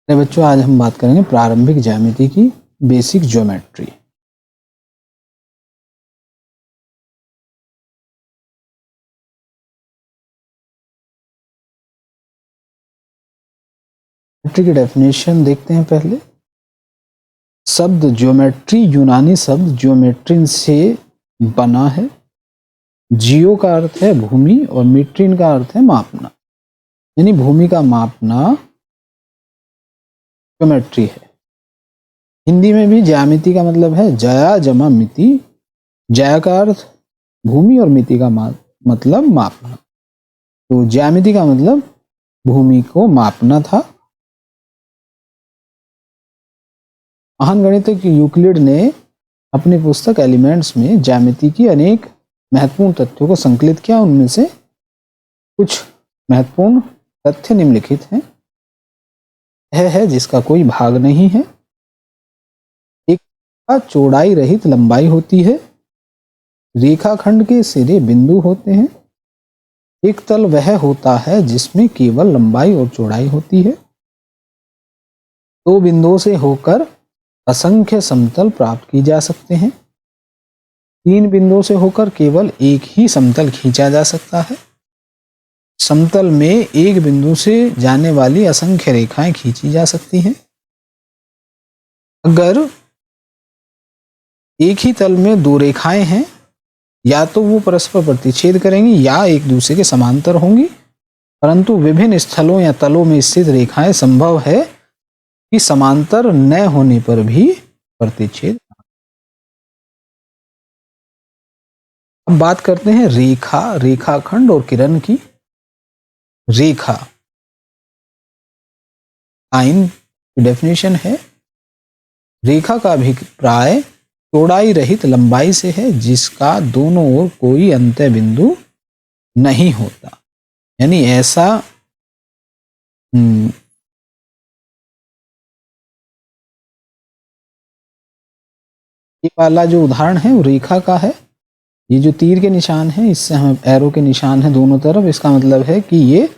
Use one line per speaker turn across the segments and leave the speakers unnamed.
अरे बच्चों, आज हम बात करेंगे प्रारंभिक ज्यामिति की बेसिक ज्योमेट्री। ज्योमेट्री की डेफिनेशन देखते हैं पहले। शब्द ज्योमेट्री यूनानी शब्द ज्योमेट्रिन से बना है। जियो का अर्थ है भूमि और मीट्रिन का अर्थ है मापना, यानी भूमि का मापना ज्योमेट्री है। हिंदी में भी ज्यामिति का मतलब है जया जमा मिति। जया का अर्थ भूमि और मिति का मतलब मापना। तो ज्यामिति का मतलब भूमि को मापना था। महान गणितज्ञ यूक्लिड ने अपनी पुस्तक एलिमेंट्स में ज्यामिति की अनेक महत्वपूर्ण तथ्यों को संकलित किया। उनमें से कुछ महत्वपूर्ण तथ्य निम्नलिखित हैं। यह है जिसका कोई भाग नहीं है। एक चौड़ाई रहित लंबाई होती है। रेखाखंड के सिरे बिंदु होते हैं। एक तल वह होता है जिसमें केवल लंबाई और चौड़ाई होती है। दो बिंदुओं से होकर असंख्य समतल प्राप्त की जा सकते हैं। तीन बिंदुओं से होकर केवल एक ही समतल खींचा जा सकता है। समतल में एक बिंदु से जाने वाली असंख्य रेखाएं खींची जा सकती हैं। अगर एक ही तल में दो रेखाएं हैं, या तो वो परस्पर प्रतिच्छेद करेंगी या एक दूसरे के समांतर होंगी, परंतु विभिन्न स्थलों या तलों में स्थित रेखाएं संभव है कि समांतर न होने पर भी प्रतिच्छेद। अब बात करते हैं रेखा, रेखाखंड और किरण की। रेखा लाइन की डेफिनेशन है, रेखा का अभिप्राय चौड़ाई रहित लंबाई से है जिसका दोनों ओर कोई अंत्य बिंदु नहीं होता। यानी ऐसा ये वाला जो उदाहरण है वो रेखा का है। ये जो तीर के निशान है, इससे हम एरो के निशान है दोनों तरफ, इसका मतलब है कि ये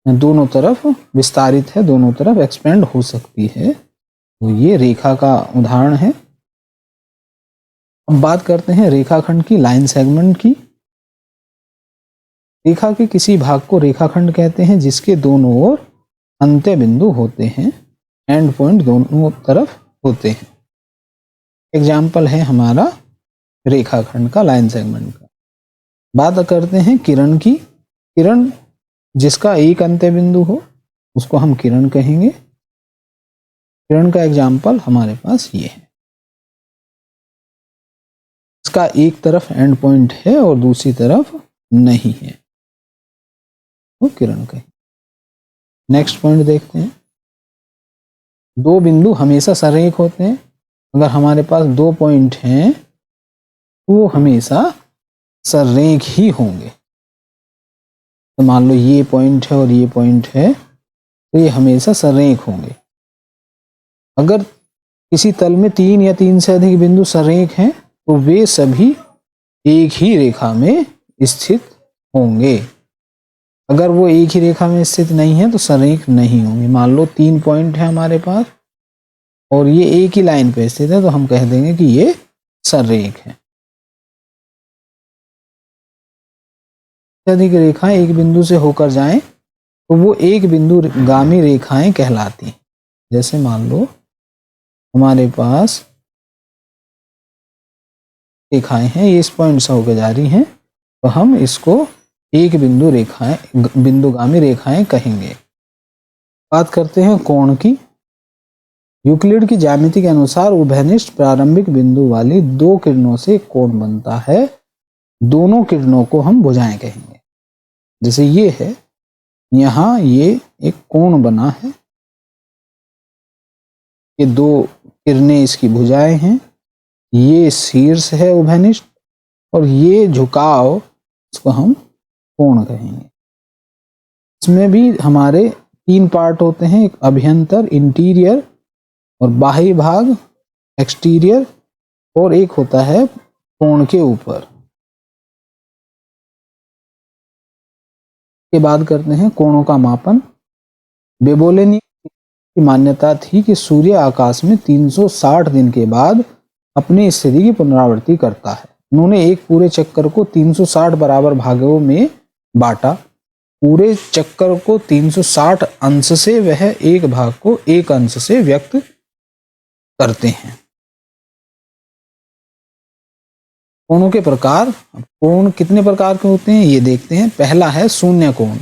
दोनों तरफ विस्तारित है, दोनों तरफ एक्सपेंड हो सकती है। तो ये रेखा का उदाहरण है। अब बात करते हैं रेखाखंड की, लाइन सेगमेंट की। रेखा के किसी भाग को रेखाखंड कहते हैं जिसके दोनों ओर अंत्य बिंदु होते हैं, एंड पॉइंट दोनों तरफ होते हैं। एग्जाम्पल है हमारा रेखाखंड का, लाइन सेगमेंट का। बात करते हैं किरण की। किरण जिसका एक अंत्य बिंदु हो उसको हम किरण कहेंगे। किरण का एग्जाम्पल हमारे पास ये है। इसका एक तरफ एंड पॉइंट है और दूसरी तरफ नहीं है, तो किरण कहें। नेक्स्ट पॉइंट देखते हैं। दो बिंदु हमेशा सरेख होते हैं। अगर हमारे पास दो पॉइंट हैं तो वो हमेशा सरेख ही होंगे। तो मान लो ये पॉइंट है और ये पॉइंट है, तो ये हमेशा सरेख होंगे। अगर किसी तल में तीन या तीन से अधिक बिंदु सरेख हैं तो वे सभी एक ही रेखा में स्थित होंगे। अगर वो एक ही रेखा में स्थित नहीं है तो सरेख नहीं होंगे। मान लो तीन पॉइंट है हमारे पास और ये एक ही लाइन पे स्थित है, तो हम कह देंगे कि ये सरेख है। अधिक रेखाएं एक बिंदु से होकर जाएं तो वो एक बिंदु गामी रेखाएं कहलाती हैं। जैसे मान लो हमारे पास रेखाएं हैं, ये इस पॉइंट से होकर जा रही हैं, तो हम इसको एक बिंदु रेखाएं, बिंदुगामी रेखाएं कहेंगे। बात करते हैं कोण की। यूक्लिड की ज्यामिति के अनुसार उभयनिष्ठ प्रारंभिक बिंदु वाली दो किरणों से कोण बनता है। दोनों किरणों को हम भुजाएं कहेंगे। जैसे ये है, यहां ये एक कोण बना है, ये दो किरणें इसकी भुजाएं हैं, ये शीर्ष है उभयनिष्ठ, और ये झुकाव, इसको हम कोण कहेंगे। इसमें भी हमारे तीन पार्ट होते हैं, एक अभ्यंतर इंटीरियर और बाहरी भाग एक्सटीरियर, और एक होता है कोण के ऊपर। के बाद करते हैं कोणों का मापन। बेबोलेनी की मान्यता थी कि सूर्य आकाश में 360 दिन के बाद अपनी स्थिति की पुनरावृत्ति करता है। उन्होंने एक पूरे चक्कर को 360 बराबर भागों में बांटा। पूरे चक्कर को 360 अंश से वह एक भाग को एक अंश से व्यक्त करते हैं। कोणों के प्रकार। कोण कितने प्रकार के होते हैं ये देखते हैं। पहला है शून्य कोण।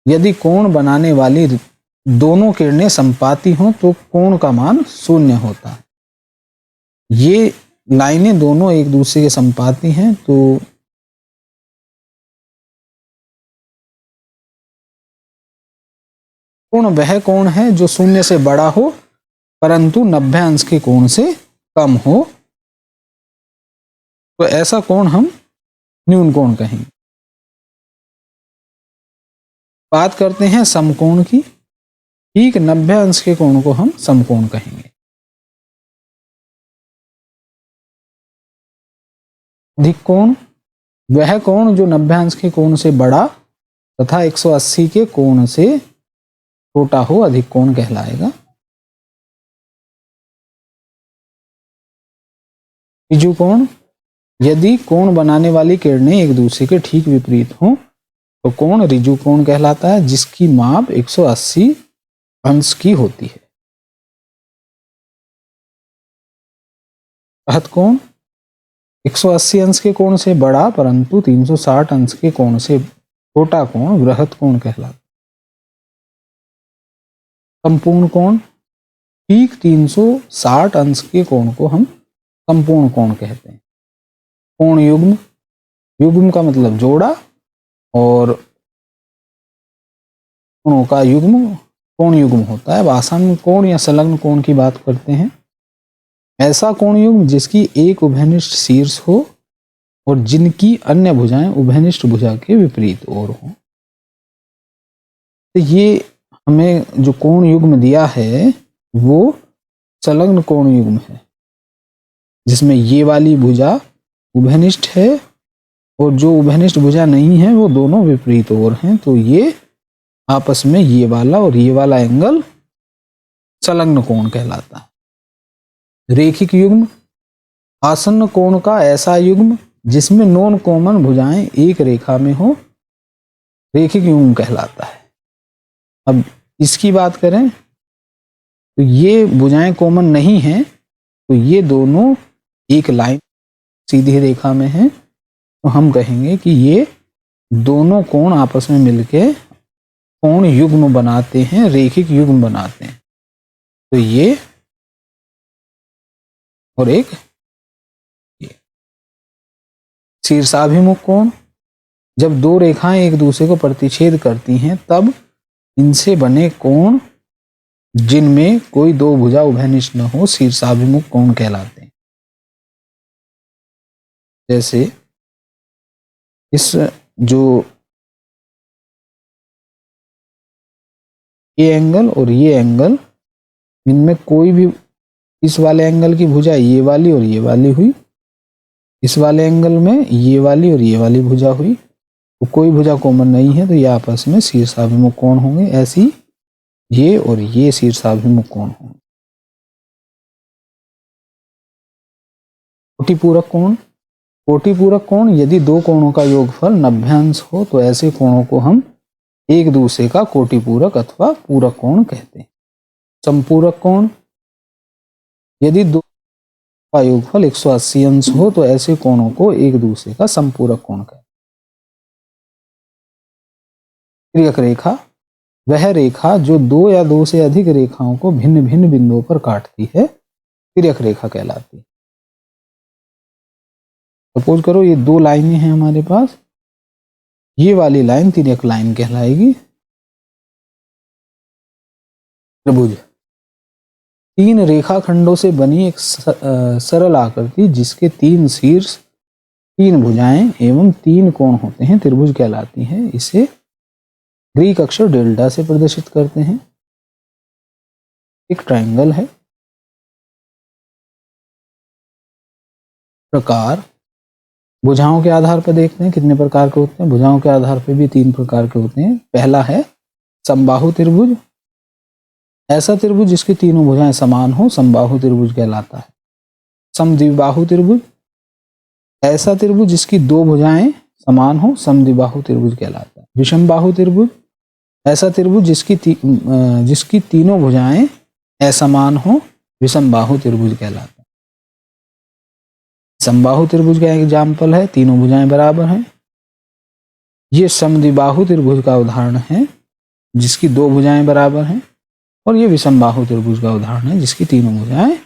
यदि कोण बनाने वाली दोनों किरणें संपाती हों तो कोण का मान शून्य होता है। ये लाइनें दोनों एक दूसरे के संपाती हैं तो कोण वह कोण है जो शून्य से बड़ा हो परंतु 90 अंश के कोण से कम हो, तो ऐसा कोण हम न्यून कोण कहेंगे। बात करते हैं समकोण की। ठीक 90 अंश के कोण को हम समकोण कहेंगे। अधिक कोण वह कोण जो 90 अंश के कोण से बड़ा तथा 180 के कोण से छोटा हो, अधिक कोण कहलाएगा। ऋजु कोण। यदि कोण बनाने वाली किरणें एक दूसरे के ठीक विपरीत हों तो कोण ऋजु कोण कहलाता है, जिसकी माप 180 अंश की होती है। बृहत कोण 180 अंश के कोण से बड़ा परंतु 360 अंश के कोण से छोटा कोण बृहत कोण कहलाता है। संपूर्ण कोण ठीक 360 अंश के कोण को हम संपूर्ण कोण कहते हैं। कोण युग्म। युग्म का मतलब जोड़ा और कोणों का युग्म कोण युग्म होता है। आसन कोण या संलग्न कोण की बात करते हैं। ऐसा कोण युग्म जिसकी एक उभयनिष्ठ शीर्ष हो और जिनकी अन्य भुजाएं उभयनिष्ठ भुजा के विपरीत ओर हो। तो ये हमें जो कोण युग्म दिया है वो संलग्न कोण युग्म है, जिसमें ये वाली भुजा उभयनिष्ठ है और जो उभयनिष्ठ भुजा नहीं है वो दोनों विपरीत ओर हैं। तो ये आपस में ये वाला और ये वाला एंगल संलग्न कोण कहलाता है। रेखिक युग्म आसन्न कोण का ऐसा युग्म जिसमें नॉन कॉमन भुजाएं एक रेखा में हो, रेखिक युग्म कहलाता है। अब इसकी बात करें तो ये भुजाएं कॉमन नहीं हैं, तो ये दोनों एक लाइन सीधी रेखा में हैं, तो हम कहेंगे कि ये दोनों कोण आपस में मिलके कोण युग्म बनाते हैं, रेखिक युग्म बनाते हैं। तो ये और एक ये। शीर्षाभिमुख कोण जब दो रेखाएं एक दूसरे को प्रतिच्छेद करती हैं तब इनसे बने कोण जिनमें कोई दो भुजा उभयनिष्ठ न हो शीर्षाभिमुख कोण कहलाते हैं। जैसे इस जो ये एंगल और ये एंगल, इनमें कोई भी इस वाले एंगल की भुजा ये वाली और ये वाली हुई, इस वाले एंगल में ये वाली और ये वाली भुजा हुई, तो कोई भुजा कॉमन नहीं है, तो ये आपस में शीर्षाभिमुख कोण होंगे। ऐसी ये और ये शीर्षाभिमुख कोण होंगे। कोटिपूरक कोण। कोटिपूरक कोण यदि दो कोणों का योगफल 90 अंश हो तो ऐसे कोणों को हम एक दूसरे का कोटिपूरक अथवा पूरक कोण कहते हैं। संपूरक कोण यदि दो का योगफल 180 अंश हो तो ऐसे कोणों को एक दूसरे का संपूरक कोण कहते हैं। तिर्यक रेखा वह रेखा जो दो या दो से अधिक रेखाओं को भिन्न भिन्न बिंदुओं पर काटती है, तिर्यक रेखा कहलाती है। सपोज करो ये दो लाइनें हैं हमारे पास, ये वाली लाइन तिर्यक लाइन कहलाएगी। त्रिभुज तीन रेखाखंडों से बनी एक सरल आकृति जिसके तीन शीर्ष, तीन भुजाएं एवं तीन कोण होते हैं, त्रिभुज कहलाती है। इसे ग्रीक अक्षर डेल्टा से प्रदर्शित करते हैं। एक ट्रायंगल है। प्रकार भुजाओं के आधार पर देखते हैं कितने प्रकार के होते हैं। भुजाओं के आधार पर भी तीन प्रकार के होते हैं। पहला है समबाहु त्रिभुज, ऐसा त्रिभुज जिसकी तीनों भुजाएं समान हो समबाहु त्रिभुज कहलाता है। समद्विबाहु त्रिभुज, ऐसा त्रिभुज जिसकी दो भुजाएं समान हो समद्विबाहु त्रिभुज कहलाता है। विषमबाहु त्रिभुज, ऐसा त्रिभुज जिसकी तीनों भुजाएं असमान हो विषमबाहु त्रिभुज कहलाता है। समबाहु त्रिभुज का एग्जाम्पल है, तीनों भुजाएं बराबर हैं। ये समद्विबाहु त्रिभुज का उदाहरण है जिसकी दो भुजाएं बराबर हैं, और ये विषमबाहु त्रिभुज का उदाहरण है जिसकी तीनों भुजाएं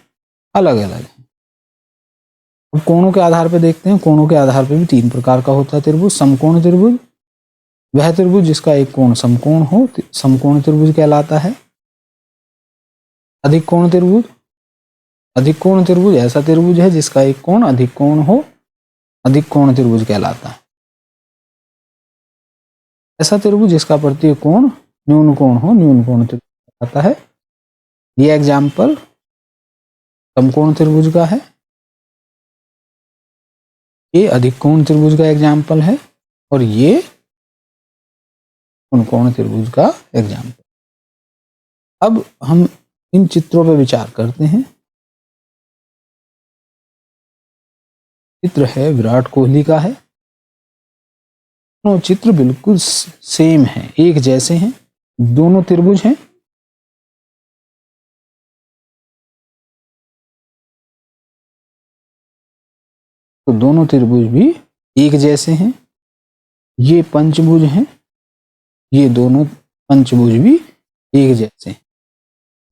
अलग अलग हैं। अब कोणों के आधार पर देखते हैं। कोणों के आधार पर भी तीन प्रकार का होता है त्रिभुज। समकोण त्रिभुज, वह त्रिभुज जिसका एक कोण समकोण हो समकोण त्रिभुज कहलाता है। अधिक कोण त्रिभुज, अधिक कोण त्रिभुज ऐसा त्रिभुज है जिसका एक कोण अधिक कोण हो अधिक कोण त्रिभुज कहलाता है। ऐसा त्रिभुज जिसका प्रत्येक कोण न्यून कोण हो न्यून कोण त्रिभुज कहलाता है। ये एग्जाम्पल समकोण त्रिभुज का है, ये अधिक कोण त्रिभुज का एग्जाम्पल है, और ये कोण त्रिभुज का एग्जाम्पल। अब हम इन चित्रों पर विचार करते हैं। चित्र है विराट कोहली का है। दोनों चित्र बिल्कुल सेम हैं, एक जैसे हैं, दोनों त्रिभुज हैं। तो दोनों त्रिभुज भी एक जैसे हैं। ये पंचभुज हैं, ये दोनों पंचभुज भी एक जैसे हैं।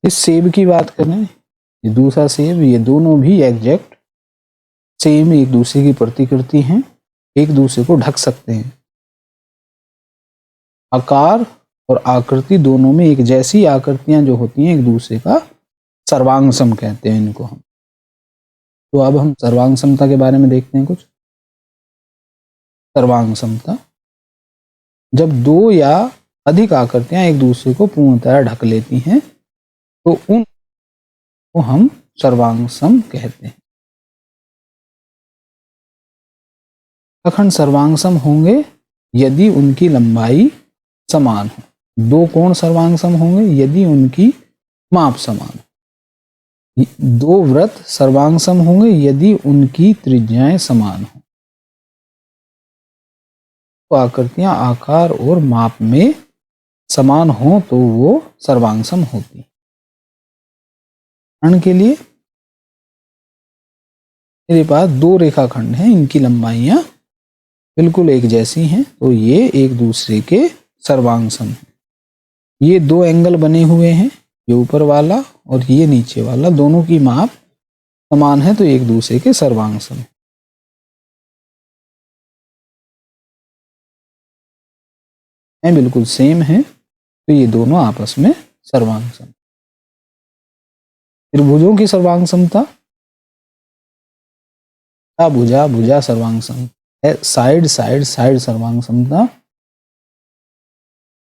इस सेब की बात करें, ये दूसरा सेब, ये दोनों भी एग्जैक्ट सेम एक दूसरे की प्रतिकृति हैं, एक दूसरे को ढक सकते हैं। आकार और आकृति दोनों में एक जैसी आकृतियां जो होती हैं एक दूसरे का सर्वांग सम कहते हैं इनको हम। तो अब हम सर्वांग समता के बारे में देखते हैं कुछ। सर्वांग समता, जब दो या अधिक आकृतियां एक दूसरे को पूर्णतः ढक लेती हैं तो उनको हम सर्वांग सम कहते हैं। अखंड सर्वांग सम होंगे यदि उनकी लंबाई समान हो। दो कोण सर्वांग सम होंगे यदि उनकी माप समान हो। दो वृत्त सर्वांग सम होंगे यदि उनकी त्रिज्याएं समान हो। तो आकृतियां आकार और माप में समान हो तो वो सर्वांग सम होती। उदाहरण के लिए मेरे पास दो रेखाखंड हैं, इनकी लंबाइयां बिल्कुल एक जैसी हैं, तो ये एक दूसरे के सर्वांग सम हैं। ये दो एंगल बने हुए हैं, ये ऊपर वाला और ये नीचे वाला, दोनों की माप समान है तो एक दूसरे के सर्वांग सम है। बिल्कुल सेम है तो ये दोनों आपस में सर्वांग सम। त्रिभुजों की सर्वांग समता, भुजा भुजा सर्वांग सम है, साइड साइड साइड सर्वांग समता,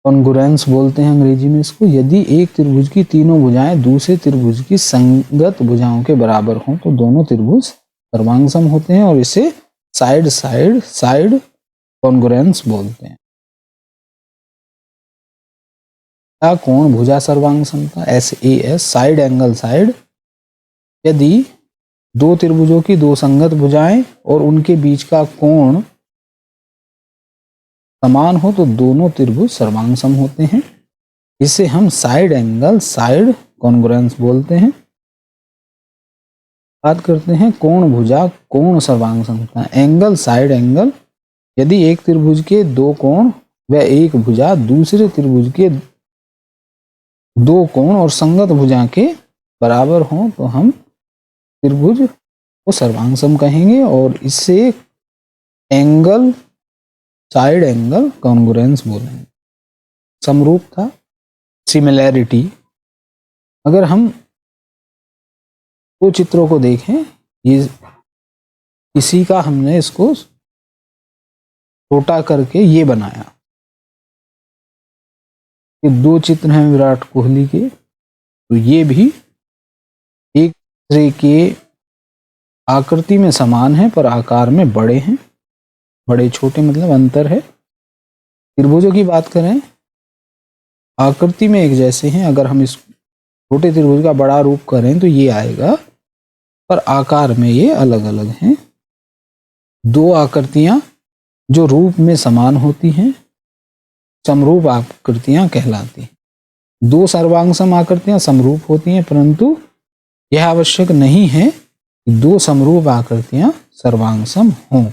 कॉन्ग्रुएंस बोलते हैं अंग्रेजी में इसको। यदि एक त्रिभुज की तीनों भुजाएं दूसरे त्रिभुज की संगत भुजाओं के बराबर हों तो दोनों त्रिभुज सर्वांग सम होते हैं, और इसे साइड साइड साइड कॉन्ग्रुएंस बोलते हैं। क्या कोण भुजा सर्वांग समता, SAS, साइड एंगल साइड। यदि दो त्रिभुजों की दो संगत भुजाएं और उनके बीच का कोण समान हो तो दोनों त्रिभुज सर्वांग सम होते हैं। इसे हम साइड एंगल साइड कॉन्ग्रुएंस बोलते हैं। बात करते हैं कोण भुजा कोण सर्वांग समता, एंगल साइड एंगल। यदि एक त्रिभुज के दो कोण व एक भुजा दूसरे त्रिभुज के दो कोण और संगत भुजा के बराबर हों तो हम त्रिभुज को सर्वांग सम कहेंगे, और इससे एंगल साइड एंगल कॉन्ग्रुएंस बोलेंगे। समरूपता, सिमिलैरिटी। अगर हम दो चित्रों को देखें, ये इसी का हमने इसको छोटा करके ये बनाया। ये दो चित्र हैं विराट कोहली के, तो ये भी एक दूसरे के आकृति में समान है पर आकार में बड़े हैं। बड़े छोटे मतलब अंतर है। त्रिभुजों की बात करें, आकृति में एक जैसे हैं। अगर हम इस छोटे त्रिभुज का बड़ा रूप करें तो ये आएगा, पर आकार में ये अलग अलग हैं। दो आकृतियां जो रूप में समान होती हैं समरूप आकृतियां कहलाती हैं। दो सर्वांग सम आकृतियां समरूप होती हैं, परंतु यह आवश्यक नहीं है कि दो समरूप आकृतियां सर्वांग सम हों।